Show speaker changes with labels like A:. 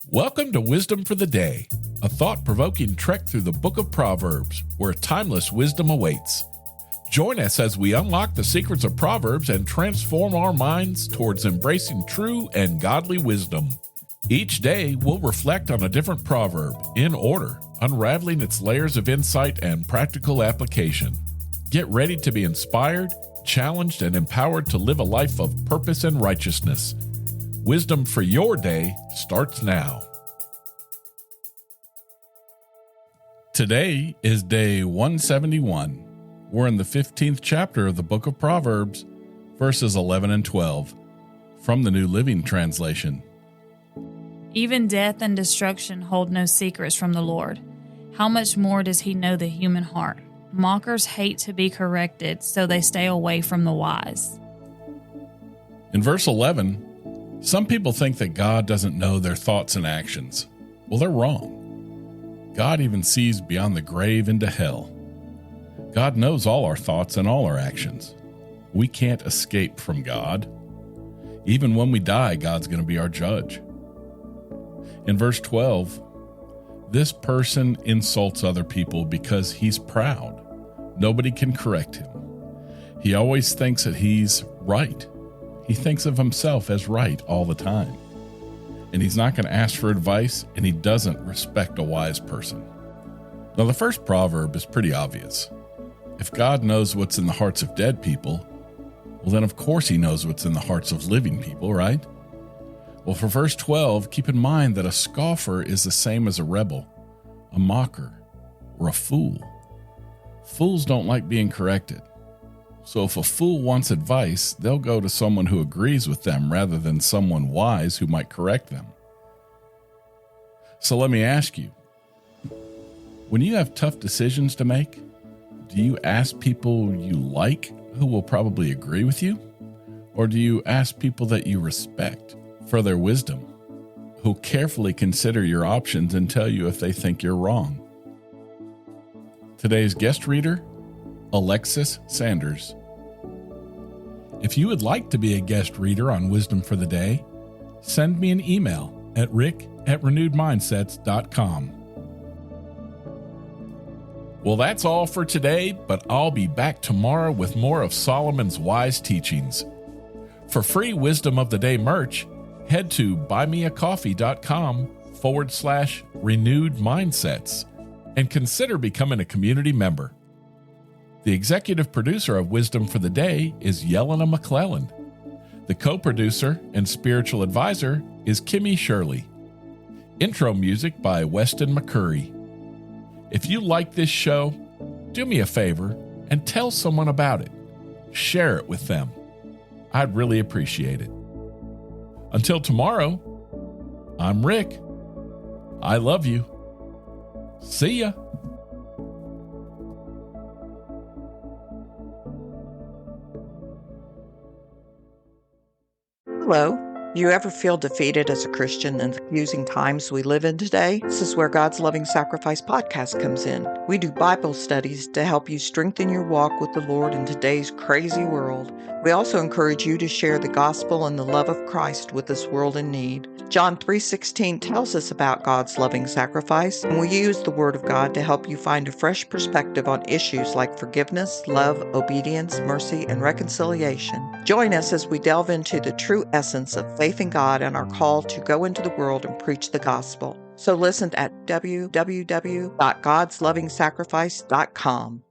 A: Welcome to Wisdom for the Day, a thought-provoking trek through the book of Proverbs, where timeless wisdom awaits. Join us as we unlock the secrets of Proverbs and transform our minds towards embracing true and godly wisdom. Each day, we'll reflect on a different proverb, in order, unraveling its layers of insight and practical application. Get ready to be inspired, challenged, and empowered to live a life of purpose and righteousness. Wisdom for your day starts now. Today is day 171. We're in the 15th chapter of the book of Proverbs, verses 11 and 12, from the New Living Translation.
B: Even death and destruction hold no secrets from the Lord. How much more does he know the human heart? Mockers hate to be corrected, so they stay away from the wise.
A: In verse 11, some people think that God doesn't know their thoughts and actions. Well, they're wrong. God even sees beyond the grave into hell. God knows all our thoughts and all our actions. We can't escape from God. Even when we die, God's going to be our judge. In verse 12, this person insults other people because he's proud. Nobody can correct him. He always thinks that he's right. He thinks of himself as right all the time. And he's not going to ask for advice, and he doesn't respect a wise person. Now, the first proverb is pretty obvious. If God knows what's in the hearts of dead people, well, then of course he knows what's in the hearts of living people, right? Well, for verse 12, keep in mind that a scoffer is the same as a rebel, a mocker, or a fool. Fools don't like being corrected. So if a fool wants advice, they'll go to someone who agrees with them rather than someone wise who might correct them. So let me ask you, when you have tough decisions to make, do you ask people you like who will probably agree with you? Or do you ask people that you respect for their wisdom, who carefully consider your options and tell you if they think you're wrong? Today's guest reader, Alexis Sanders. If you would like to be a guest reader on Wisdom for the Day, send me an email at rick@renewedmindsets.com. Well, that's all for today, but I'll be back tomorrow with more of Solomon's wise teachings. For free Wisdom of the Day merch, head to buymeacoffee.com/renewedmindsets and consider becoming a community member. The executive producer of Wisdom for the Day is Yelena McClellan. The co-producer and spiritual advisor is Kimmy Shirley. Intro music by Weston McCurry. If you like this show, do me a favor and tell someone about it. Share it with them. I'd really appreciate it. Until tomorrow, I'm Rick. I love you. See ya.
C: Hello. Do you ever feel defeated as a Christian in the confusing times we live in today? This is where God's Loving Sacrifice podcast comes in. We do Bible studies to help you strengthen your walk with the Lord in today's crazy world. We also encourage you to share the gospel and the love of Christ with this world in need. John 3:16 tells us about God's loving sacrifice, and we use the Word of God to help you find a fresh perspective on issues like forgiveness, love, obedience, mercy, and reconciliation. Join us as we delve into the true essence of faith in God and our call to go into the world and preach the gospel. So listen at www.godslovingsacrifice.com.